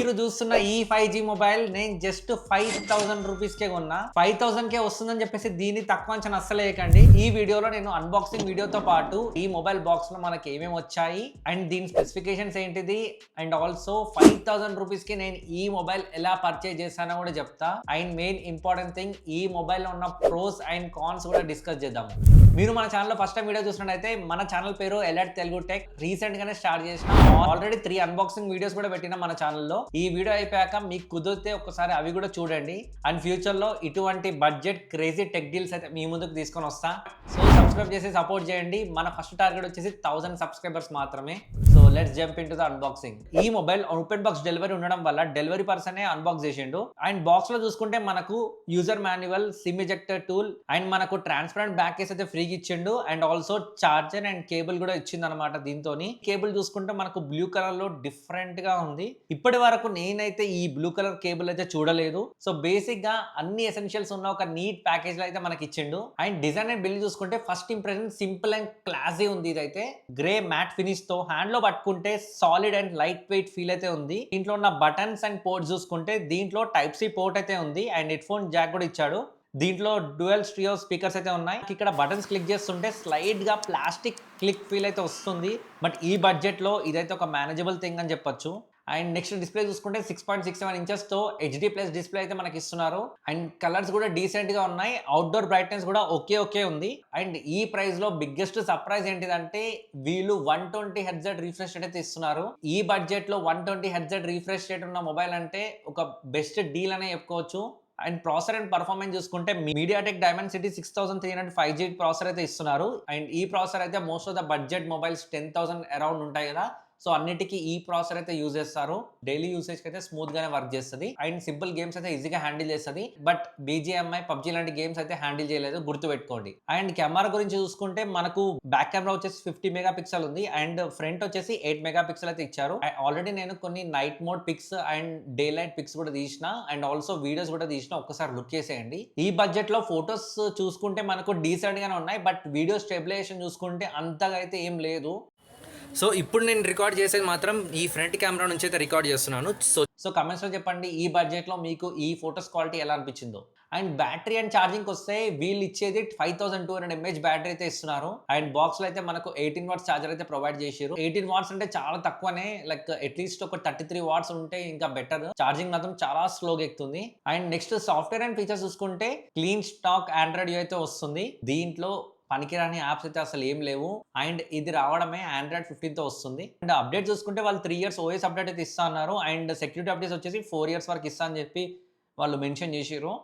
మీరు చూస్తున్న ఈ 5G మొబైల్ నేను జస్ట్ 5000 రూపీస్కే కొన్నా. 5000కే వస్తుందని చెప్పేసి దీన్ని తక్కువ అంచనా అస్సలు వేయకండి. ఈ వీడియోలో నేను అన్బాక్సింగ్ వీడియోతో పాటు ఈ మొబైల్ బాక్స్ లో మనకి ఏమేమి వచ్చాయి అండ్ దీని స్పెసిఫికేషన్స్ ఏంటిది అండ్ ఆల్సో 5000 రూపీస్కి నేను ఈ మొబైల్ ఎలా పర్చేజ్ చేశానో కూడా చెప్తా. అండ్ మెయిన్ ఇంపార్టెంట్ థింగ్, ఈ మొబైల్ లో ఉన్న ప్రోస్ అండ్ కాన్స్ కూడా డిస్కస్ చేద్దాము. మీరు మన ఛానల్లో ఫస్ట్ టైం వీడియో చూసినట్టయితే మన ఛానల్ పేరు ఎలర్ట్ తెలుగు టెక్. రీసెంట్ గానే స్టార్ట్ చేసిన, ఆల్రెడీ 3 అన్బాక్సింగ్ వీడియోస్ కూడా పెట్టిన మన ఛానల్లో. ఈ వీడియో అయిపోయాక మీకు కుదిరితే ఒకసారి అవి కూడా చూడండి. అండ్ ఫ్యూచర్ లో ఇటువంటి బడ్జెట్ క్రేజీ టెక్ డీల్స్ అయితే మీ ముందుకు తీసుకొని వస్తా. సో సబ్స్క్రైబ్ చేసి సపోర్ట్ చేయండి. మన ఫస్ట్ టార్గెట్ వచ్చేసి 1000 సబ్స్క్రైబర్స్ మాత్రమే. So let's jump in to the unboxing. ఈ మొబైల్ ఓపెన్ బాక్స్ డెలివరీ ఉండడం వల్ల డెలివరీ పర్సనే అన్బాక్స్ చేసిండు. అండ్ బాక్స్ లో చూసుకుంటే మనకు user manual, SIM ejector tool and మనకు ట్రాన్స్పరెంట్ బ్యాక్ కేస్ అయితే ఫ్రీగా ఇచ్చిండు. And also charger and cable కూడా ఇచ్చింది అనమాట. దీంతోని కేబుల్ చూసుకుంటే మనకు బ్లూ కలర్ లో డిఫరెంట్ గా ఉంది. ఇప్పటి వరకు నేనైతే ఈ బ్లూ కలర్ కేబుల్ అయితే చూడలేదు. సో బేసిక్ గా అన్ని ఎసెన్షియల్స్ ఉన్న ఒక నీట్ ప్యాకేజ్ లో అయితే మనకి ఇచ్చిండు. అండ్ డిజైన్ అండ్ బిల్డ్ చూసుకుంటే first impression simple and classy ఉంది. ఇదైతే గ్రే మ్యాట్ ఫినిష్ తో హ్యాండ్ లో పట్టుకుంటే solid and light weight feel అయితే ఉంది. దీంట్లో ఉన్న బటన్స్ అండ్ పోర్ట్స్ చూసుకుంటే దీంట్లో టైప్ సి పోర్ట్ అయితే ఉంది అండ్ హెడ్ ఫోన్ జాక్ కూడా ఇచ్చాడు. దీంట్లో డ్యూయల్ స్టీరియో స్పీకర్స్ అయితే ఉన్నాయి. ఇక్కడ బటన్స్ క్లిక్ చేస్తుంటే స్లైడ్ గా ప్లాస్టిక్ క్లిక్ ఫీల్ అయితే వస్తుంది. బట్ ఈ బడ్జెట్ లో ఇదైతే ఒక మేనేజబుల్ థింగ్ అని చెప్పొచ్చు. అండ్ నెక్స్ట్ డిస్ప్లే చూసుకుంటే 6.67 ఇంచెస్ తో HD ప్లస్ డిస్ప్లే అయితే మనకి ఇస్తున్నారు. అండ్ కలర్స్ కూడా డీసెంట్ గా ఉన్నాయి. అవుట్డోర్ బ్రైట్నెస్ కూడా ఓకే ఉంది. అండ్ ఈ ప్రైస్ లో బిగ్గెస్ట్ సర్ప్రైజ్ ఏంటిదంటే వీళ్ళు 120 Hz రిఫ్రెష్ రేట్ అయితే ఇస్తున్నారు. ఈ బడ్జెట్ లో 120 Hz రిఫ్రెష్ రేట్ ఉన్న మొబైల్ అంటే ఒక బెస్ట్ డీల్ అనే చెప్పుకోవచ్చు. అండ్ ప్రాసెసర్ అండ్ పర్ఫార్మెన్స్ చూసుకుంటే మీడియాటెక్ డైమెన్సిటీ 6300 5G ప్రాసెసర్ అయితే ఇస్తున్నారు. అండ్ ఈ ప్రాసెసర్ అయితే most of the budget mobiles 10,000 around ఉంటాయి కదా, సో అన్నిటికీ ఈ ప్రాసెసర్ అయితే యూజ్ చేస్తారు. డైలీ యూసేజ్ అయితే స్మూత్ గానే వర్క్ చేస్తుంది. అండ్ సింపుల్ గేమ్స్ అయితే ఈజీగా హ్యాండిల్ చేస్తుంది. బట్ BGMI, PUBG లాంటి గేమ్స్ అయితే హ్యాండిల్ చేయలేదు, గుర్తుపెట్టుకోండి. అండ్ కెమెరా గురించి చూసుకుంటే మనకు బ్యాక్ కెమెరా వచ్చేసి 50 మెగాపిక్సెల్ ఉంది అండ్ ఫ్రంట్ వచ్చేసి 8 మెగాపిక్సెల్ అయితే ఇచ్చారు. ఆల్రెడీ నేను కొన్ని night mode pics and daylight pics కూడా తీసిన అండ్ ఆల్సో వీడియోస్ కూడా తీసిన. ఒక్కసారి లుక్ చేసేయండి. ఈ బడ్జెట్ లో ఫొటోస్ చూసుకుంటే మనకు డీసెంట్ గానే ఉన్నాయి. బట్ వీడియో స్టెబిలైజేషన్ చూసుకుంటే అంతగా అయితే ఏం లేదు. సో ఇప్పుడు నేను రికార్డ్ చేసేది మాత్రం ఈ ఫ్రంట్ కెమెరా నుంచి అయితే రికార్డ్ చేస్తున్నాను. సో కమెంట్స్లో చెప్పండి ఈ బడ్జెట్లో మీకు ఈ ఫొటోస్ క్వాలిటీ ఎలా అనిపించిందో. అండ్ బ్యాటరీ అండ్ ఛార్జింగ్ వస్తే వీళ్ళు ఇచ్చేది 5200 mAh బ్యాటరీ అయితే ఇస్తున్నారు. అండ్ బాక్స్ లో అయితే మనకు 18 వాట్స్ ఛార్జర్ అయితే ప్రొవైడ్ చేశారు. 18 వాట్స్ అంటే చాలా తక్కువనే, లైక్ అట్లీస్ట్ ఒక 33 వాట్స్ ఉంటే ఇంకా బెటర్. ఛార్జింగ్ మాత్రం చాలా స్లోగా ఎక్కుతుంది. And next software and features చూసుకుంటే క్లీన్ స్టాక్ ఆండ్రాయిడ్ అయితే వస్తుంది. దీంట్లో పనికిరాని యాప్స్ అయితే అసలు ఏం లేవు. అండ్ ఇది రావడమే Android 15 తో వస్తుంది. అండ్ అప్డేట్ చూసుకుంటే వాళ్ళు 3 years OS అప్డేట్ అయితే ఇస్తా అన్నారు. అండ్ సెక్యూరిటీ అప్డేట్స్ వచ్చేసి 4 years వరకు ఇస్తా అని చెప్పి వాళ్ళు మెన్షన్ చేసారు.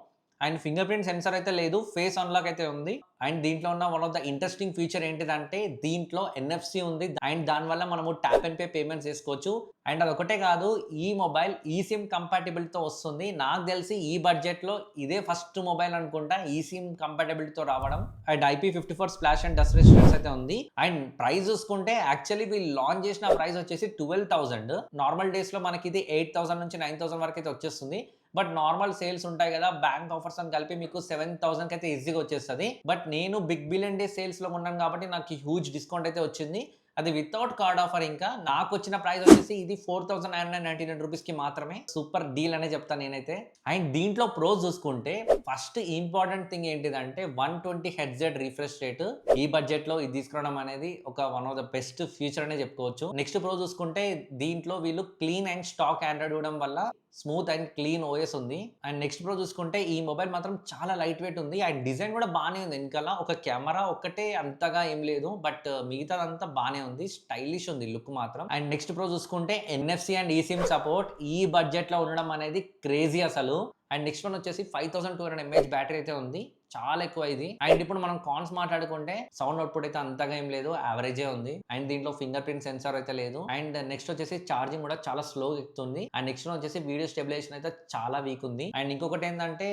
అండ్ ఫింగర్ ప్రింట్ సెన్సర్ అయితే లేదు, ఫేస్ అన్లాక్ అయితే ఉంది. అండ్ దీంట్లో ఉన్న one of the interesting feature ఏంటిదంటే దీంట్లో NFC ఉంది. అండ్ దానివల్ల మనము ట్యాప్ అండ్ పే పేమెంట్స్ చేసుకోవచ్చు. అండ్ అదొకటే కాదు, ఈ మొబైల్ eSIM కంపాటబిలిటీతో వస్తుంది. నాకు తెలిసి ఈ బడ్జెట్ లో ఇదే ఫస్ట్ మొబైల్ అనుకుంటా eSIM కంపాటబిలిటీతో రావడం. And IP54 splash and dust resistance అయితే ఉంది. అండ్ ప్రైస్ చూసుకుంటే యాక్చువల్లీ వీళ్ళు లాంచ్ చేసిన ప్రైస్ వచ్చేసి 12,000. నార్మల్ డేస్ లో మనకి ఇది 8,000 నుంచి 9,000 వరకు అయితే వచ్చేస్తుంది. బట్ నార్మల్ సేల్స్ ఉంటాయి కదా, బ్యాంక్ ఆఫర్స్ అని కలిపి మీకు 7,000 అయితే ఈజీగా వచ్చేస్తుంది. బట్ నేను బిగ్ బిలియన్ డే సేల్స్ లో ఉన్నాను కాబట్టి నాకు హ్యూజ్ డిస్కౌంట్ అయితే వచ్చింది. అది వితౌట్ కార్డ్ ఆఫర్. ఇంకా నాకు వచ్చిన ప్రైస్ వచ్చేసి ఇది 4,999 రూపీస్ కి మాత్రమే. సూపర్ డీల్ అనే చెప్తాను నేనైతే. అండ్ దీంట్లో ప్రోస్ చూసుకుంటే ఫస్ట్ ఇంపార్టెంట్ థింగ్ ఏంటిదంటే 120 Hz రిఫ్రెష్ రేట్. ఈ బడ్జెట్ లో ఇది తీసుకురావడం అనేది ఒక one of the best feature అనే చెప్పుకోవచ్చు. నెక్స్ట్ ప్రో చూసుకుంటే దీంట్లో వీళ్ళు క్లీన్ అండ్ స్టాక్ ఆండ్రాయిడ్ ఇవ్వడం వల్ల స్మూత్ అండ్ క్లీన్ OS ఉంది. అండ్ నెక్స్ట్ ప్రో చూసుకుంటే ఈ మొబైల్ మాత్రం చాలా లైట్ వెయిట్ ఉంది. అండ్ డిజైన్ కూడా బాగానే ఉంది. వెనకాల ఒక కెమెరా ఒక్కటే అంతగా ఏం లేదు, బట్ మిగతాదంతా బాగానే ఉంది. స్టైలిష్ ఉంది లుక్ మాత్రం. అండ్ నెక్స్ట్ ప్రో చూసుకుంటే NFC అండ్ eSIM సపోర్ట్ ఈ బడ్జెట్ లో ఉండడం అనేది క్రేజీ అసలు. అండ్ నెక్స్ట్ వన్ వచ్చేసి 5200 mAh బ్యాటరీ అయితే ఉంది, చాలా ఎక్కువ ఇది. అండ్ ఇప్పుడు మనం కాన్స్ మాట్లాడుకుంటే సౌండ్ అవుట్పుట్ అయితే అంతగా ఏం లేదు, యావరేజే ఉంది. అండ్ దీంట్లో ఫింగర్ ప్రింట్ సెన్సార్ అయితే లేదు. అండ్ నెక్స్ట్ వచ్చేసి ఛార్జింగ్ కూడా చాలా స్లో ఎక్కుతుంది. అండ్ నెక్స్ట్ వచ్చేసి వీడియో స్టెబిలైజేషన్ అయితే చాలా వీక్ ఉంది. అండ్ ఇంకొకటి ఏంటంటే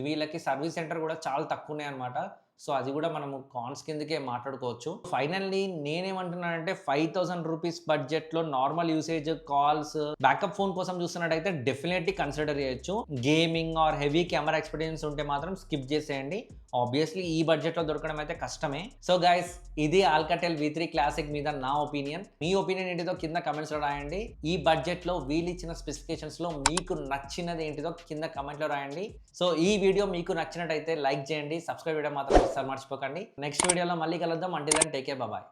వీళ్ళకి సర్వీస్ సెంటర్ కూడా చాలా తక్కువ ఉన్నాయి అనమాట. సో అది కూడా మనము కాన్స్ కిందకే మాట్లాడుకోవచ్చు. ఫైనల్లీ నేనేమంటున్నానంటే 5000 రూపీస్ బడ్జెట్ లో normal usage, calls, backup phone కోసం చూస్తున్నట్టయితే డెఫినెట్లీ కన్సిడర్ చేయొచ్చు. Gaming or heavy camera experience ఉంటే మాత్రం స్కిప్ చేసేయండి. ఆబ్వియస్లీ ఈ బడ్జెట్ లో దొరకడం అయితే కష్టమే. సో గైస్, ఇది ఆల్కాటెల్ V3 క్లాసిక్ మీద నా ఒపీనియన్. మీ ఒపీనియన్ ఏంటిదో కింద కమెంట్స్ లో రాయండి. ఈ బడ్జెట్ లో వీళ్ళు ఇచ్చిన స్పెసిఫికేషన్స్ లో మీకు నచ్చినది ఏంటిదో కింద కమెంట్ లో రాయండి. సో ఈ వీడియో మీకు నచ్చినట్టయితే లైక్ చేయండి, సబ్స్క్రైబ్ చేయడం మాత్రం అస్సలు మర్చిపోకండి. నెక్స్ట్ వీడియోలో మళ్ళీ కలుద్దాం. Until then take care, bye.